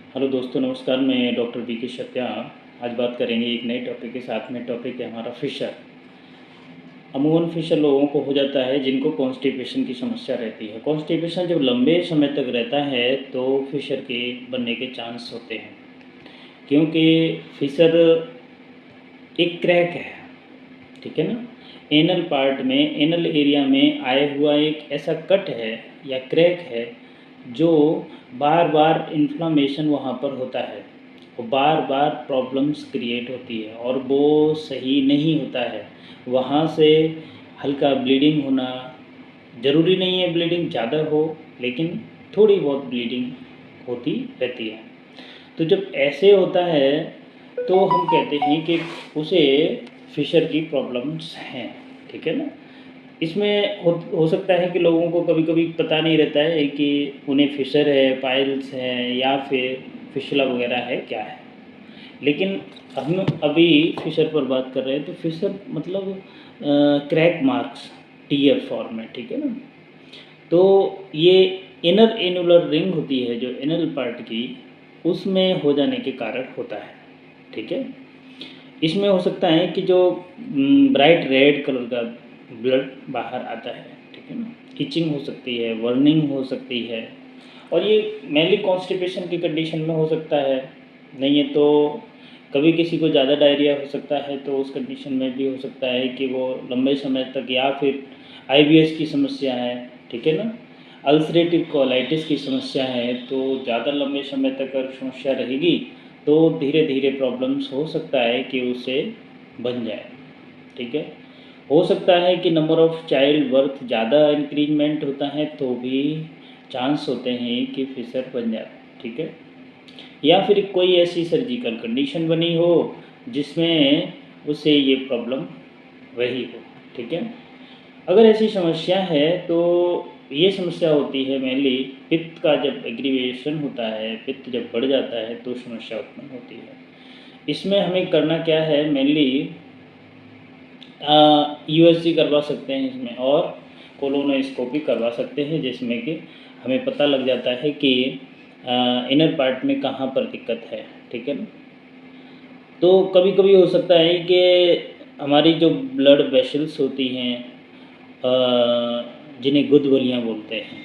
Hello दोस्तों, नमस्कार। मैं डॉक्टर बी के शत्या। आज बात करेंगे एक नए टॉपिक के साथ में। टॉपिक है हमारा फिशर। अमूमन फिशर लोगों को हो जाता है जिनको कॉन्स्टिपेशन की समस्या रहती है। कॉन्स्टिपेशन जब लंबे समय तक रहता है तो फिशर के बनने के चांस होते हैं, क्योंकि फिशर एक क्रैक है, ठीक है ना। एनल पार्ट में, एनल एरिया में आए हुआ एक ऐसा कट है या क्रैक है जो बार बार इन्फ्लामेशन वहाँ पर होता है, वो बार बार प्रॉब्लम्स क्रिएट होती है और वो सही नहीं होता है। वहाँ से हल्का ब्लीडिंग होना, ज़रूरी नहीं है ब्लीडिंग ज़्यादा हो, लेकिन थोड़ी बहुत ब्लीडिंग होती रहती है। तो जब ऐसे होता है तो हम कहते हैं कि उसे फिशर की प्रॉब्लम्स हैं, ठीक है ना। इसमें हो सकता है कि लोगों को कभी कभी पता नहीं रहता है कि उन्हें फिशर है, पाइल्स है या फिर फिशला वगैरह है, क्या है। लेकिन हम अभी फिशर पर बात कर रहे हैं, तो फिशर मतलब क्रैक मार्क्स टीयर फॉर्म में, ठीक है ना। तो ये इनर एनुलर रिंग होती है जो एनल पार्ट की, उसमें हो जाने के कारण होता है, ठीक है। इसमें हो सकता है कि जो ब्राइट रेड कलर का ब्लड बाहर आता है, ठीक है ना। इचिंग हो सकती है, वर्निंग हो सकती है, और ये मेनली कॉन्स्टिपेशन की कंडीशन में हो सकता है। नहीं है तो कभी किसी को ज़्यादा डायरिया हो सकता है, तो उस कंडीशन में भी हो सकता है कि वो लंबे समय तक, या फिर आईबीएस की समस्या है, ठीक है ना, अल्सरेटिव कोलाइटिस की समस्या है, तो ज़्यादा लंबे समय तक अगर समस्या रहेगी तो धीरे धीरे प्रॉब्लम्स हो सकता है कि उसे बन जाए, ठीक है। हो सकता है कि नंबर ऑफ़ चाइल्ड बर्थ ज़्यादा इंक्रीजमेंट होता है तो भी चांस होते हैं कि फिशर बन जाए, ठीक है। या फिर कोई ऐसी सर्जिकल कंडीशन बनी हो जिसमें उसे ये प्रॉब्लम रही हो, ठीक है। अगर ऐसी समस्या है तो ये समस्या होती है मेनली पित्त का जब एग्रीवेशन होता है, पित्त जब बढ़ जाता है तो समस्या उत्पन्न होती है। इसमें हमें करना क्या है, मेनली यूएसजी करवा सकते हैं इसमें, और कोलोनोस्कोपी करवा सकते हैं, जिसमें कि हमें पता लग जाता है कि इनर पार्ट में कहाँ पर दिक्कत है, ठीक है ना। तो कभी कभी हो सकता है कि हमारी जो ब्लड वेसल्स होती हैं, जिन्हें गुदवलियाँ बोलते हैं,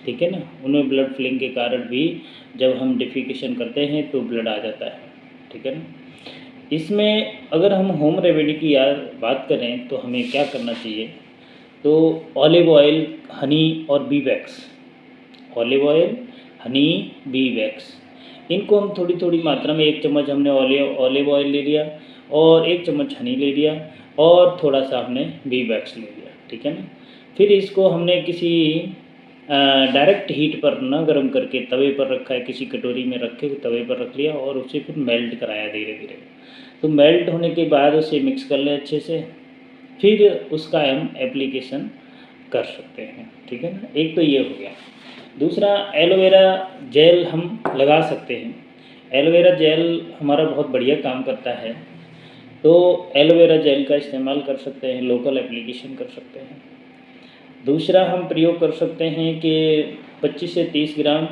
ठीक है ना, उनमें ब्लड फिलिंग के कारण भी जब हम डिफिकेशन करते हैं तो ब्लड आ जाता है, ठीक है ना। इसमें अगर हम होम रेमेडी की यार बात करें तो हमें क्या करना चाहिए, तो ऑलिव ऑयल, हनी और B wax. Olive oil, Honey, B wax, इनको हम थोड़ी थोड़ी मात्रा में, 1 चम्मच हमने ऑलिव ऑयल ले लिया और 1 चम्मच हनी ले लिया और थोड़ा सा हमने बी वैक्स ले लिया, ठीक है ना। फिर इसको हमने किसी डायरेक्ट हीट पर ना गर्म करके तवे पर रखा है, किसी कटोरी में रख के तवे पर रख लिया और उसे फिर मेल्ट कराया धीरे धीरे। तो मेल्ट होने के बाद उसे मिक्स कर लें अच्छे से, फिर उसका हम एप्लीकेशन कर सकते हैं, ठीक है ना। एक तो ये हो गया। दूसरा, एलोवेरा जेल हम लगा सकते हैं। एलोवेरा जेल हमारा बहुत बढ़िया काम करता है, तो एलोवेरा जेल का इस्तेमाल कर सकते हैं, लोकल एप्लीकेशन कर सकते हैं। दूसरा हम प्रयोग कर सकते हैं कि 25 से 30 ग्राम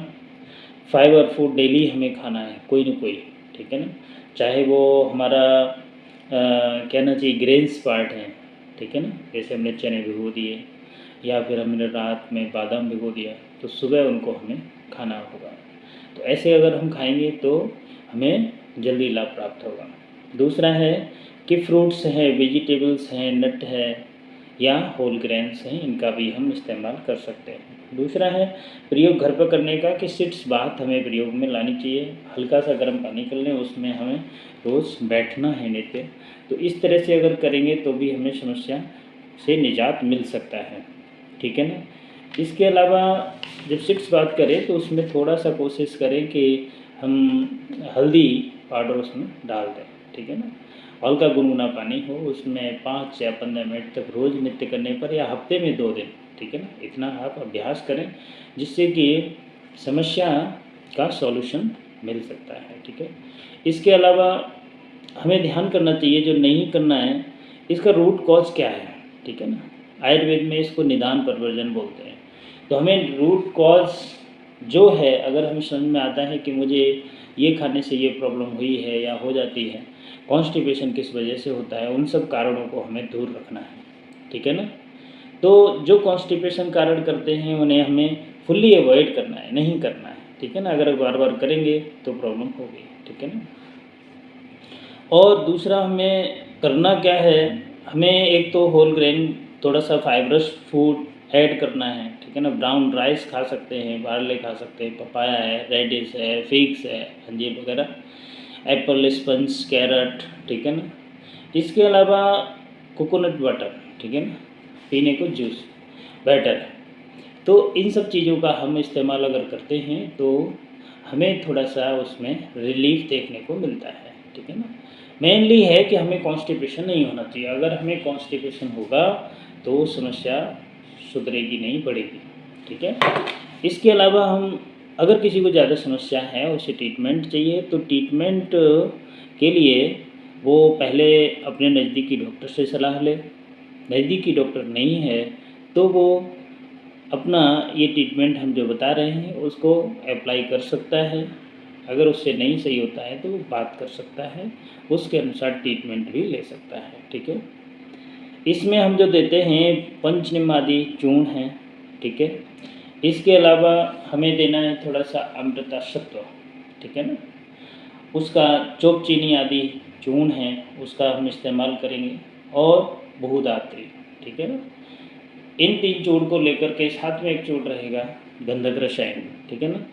फाइबर फूड डेली हमें खाना है, कोई ना कोई, ठीक है ना। चाहे वो हमारा कहना चाहिए ग्रेन्स पार्ट है, ठीक है ना, जैसे हमने चने भिगो दिए या फिर हमने रात में बादाम भिगो दिया, तो सुबह उनको हमें खाना होगा। तो ऐसे अगर हम खाएंगे तो हमें जल्दी लाभ प्राप्त होगा। दूसरा है कि फ्रूट्स हैं, वेजिटेबल्स हैं, नट है या होल ग्रेन्स हैं, इनका भी हम इस्तेमाल कर सकते हैं। दूसरा है प्रयोग घर पर करने का, कि सिट्स बाथ हमें प्रयोग में लानी चाहिए। हल्का सा गर्म पानी कर लें, उसमें हमें रोज़ बैठना है नीचे। तो इस तरह से अगर करेंगे तो भी हमें समस्या से निजात मिल सकता है, ठीक है ना। इसके अलावा जब सिट्स बात करें तो उसमें थोड़ा सा कोशिश करें कि हम हल्दी पाउडर उसमें डाल दें, ठीक है ना। हल्का गुनगुना पानी हो, उसमें 5 से 15 मिनट तक रोज़ नित्य करने पर, या हफ्ते में 2 दिन, ठीक है ना, इतना आप अभ्यास करें, जिससे कि समस्या का सॉल्यूशन मिल सकता है, ठीक है। इसके अलावा हमें ध्यान करना चाहिए, जो नहीं करना है, इसका रूट कॉज क्या है, ठीक है ना। आयुर्वेद में इसको निदान परिवर्जन बोलते हैं। तो हमें रूट कॉज जो है अगर हमें समझ में आता है कि मुझे ये खाने से ये प्रॉब्लम हुई है या हो जाती है, कॉन्स्टिपेशन किस वजह से होता है, उन सब कारणों को हमें दूर रखना है, ठीक है ना। तो जो कॉन्स्टिपेशन कारण करते हैं उन्हें हमें फुल्ली अवॉइड करना है, नहीं करना है, ठीक है ना। अगर बार बार करेंगे तो प्रॉब्लम होगी, ठीक है ना। और दूसरा हमें करना क्या है, हमें एक तो होल ग्रेन थोड़ा सा फाइबरस फूड ऐड करना है, ठीक है ना। ब्राउन राइस खा सकते हैं, बार्ले खा सकते हैं, पपाया है, रेडिश है, फिग्स है, अंजीर वगैरह, एप्पल, स्पंज, कैरट, ठीक है ना। इसके अलावा कोकोनट वाटर, ठीक है ना, पीने को जूस बेटर है। तो इन सब चीज़ों का हम इस्तेमाल अगर करते हैं तो हमें थोड़ा सा उसमें रिलीफ देखने को मिलता है, ठीक है ना। मेनली है कि हमें कॉन्स्टिपेशन नहीं होना चाहिए। अगर हमें कॉन्स्टिपेशन होगा तो समस्या सुधरेगी नहीं, बढ़ेगी, ठीक है। इसके अलावा हम अगर किसी को ज़्यादा समस्या है, उसे ट्रीटमेंट चाहिए, तो ट्रीटमेंट के लिए वो पहले अपने नज़दीकी डॉक्टर से सलाह ले। नज़दीकी डॉक्टर नहीं है तो वो अपना ये ट्रीटमेंट हम जो बता रहे हैं उसको अप्लाई कर सकता है। अगर उससे नहीं सही होता है तो वो बात कर सकता है, उसके अनुसार ट्रीटमेंट भी ले सकता है, ठीक है। इसमें हम जो देते हैं पंचनिमादी चूर्ण है, ठीक है। इसके अलावा हमें देना है थोड़ा सा अमृता सत्व, ठीक है ना। उसका चोप चीनी आदि चूर्ण है, उसका हम इस्तेमाल करेंगे, और बहुधात्री, ठीक है ना। इन 3 चूर्ण को लेकर के साथ में एक चूर्ण रहेगा गंधक रसायन, ठीक है ना।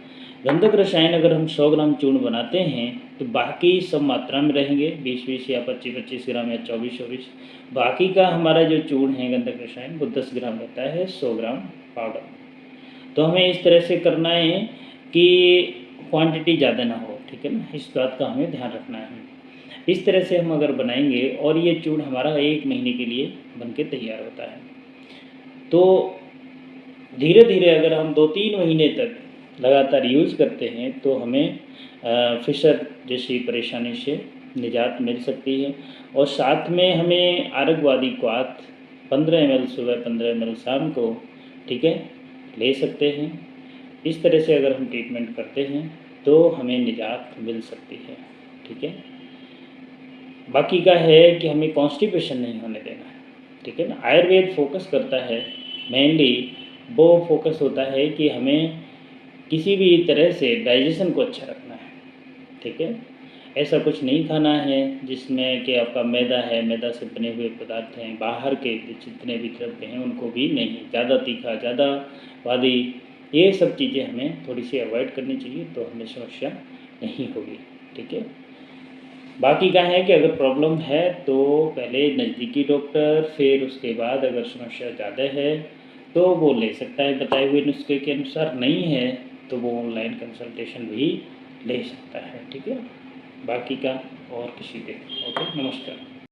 गंधक रसायन अगर हम 100 ग्राम चूर्ण बनाते हैं तो बाकी सब मात्रा में रहेंगे, 20-20 या 25-25 ग्राम या 24-24। बाकी का हमारा जो चूर्ण है गंधक रसायन वो 10 ग्राम रहता है 100 ग्राम पाउडर। तो हमें इस तरह से करना है कि क्वांटिटी ज़्यादा ना हो, ठीक है ना, इस बात का हमें ध्यान रखना है। इस तरह से हम अगर बनाएंगे और ये चूर्ण हमारा 1 महीने के लिए बन के तैयार होता है। तो धीरे धीरे अगर हम 2-3 महीने तक लगातार यूज़ करते हैं तो हमें फिशर जैसी परेशानी से निजात मिल सकती है। और साथ में हमें आरगवादी क्वाथ 15 ml सुबह, 15 ml शाम को, ठीक है, ले सकते हैं। इस तरह से अगर हम ट्रीटमेंट करते हैं तो हमें निजात मिल सकती है, ठीक है। बाकी का है कि हमें कॉन्स्टिपेशन नहीं होने देना है, ठीक है ना। आयुर्वेद फोकस करता है, मेनली वो फोकस होता है कि हमें किसी भी तरह से डाइजेशन को अच्छा रखना है, ठीक है। ऐसा कुछ नहीं खाना है जिसमें कि आपका मैदा है, मैदा से बने हुए पदार्थ हैं, बाहर के जितने भी द्रव्य हैं उनको भी नहीं, ज़्यादा तीखा, ज़्यादा स्वादी, ये सब चीज़ें हमें थोड़ी सी अवॉइड करनी चाहिए, तो हमें समस्या नहीं होगी, ठीक है। बाकी का है कि अगर प्रॉब्लम है तो पहले नज़दीकी डॉक्टर, फिर उसके बाद अगर समस्या ज़्यादा है तो वो ले सकता है बताए हुए नुस्खे के अनुसार, नहीं है तो वो ऑनलाइन कंसल्टेशन भी ले सकता है, ठीक है। बाकी का और किसी दिन। ओके, नमस्कार।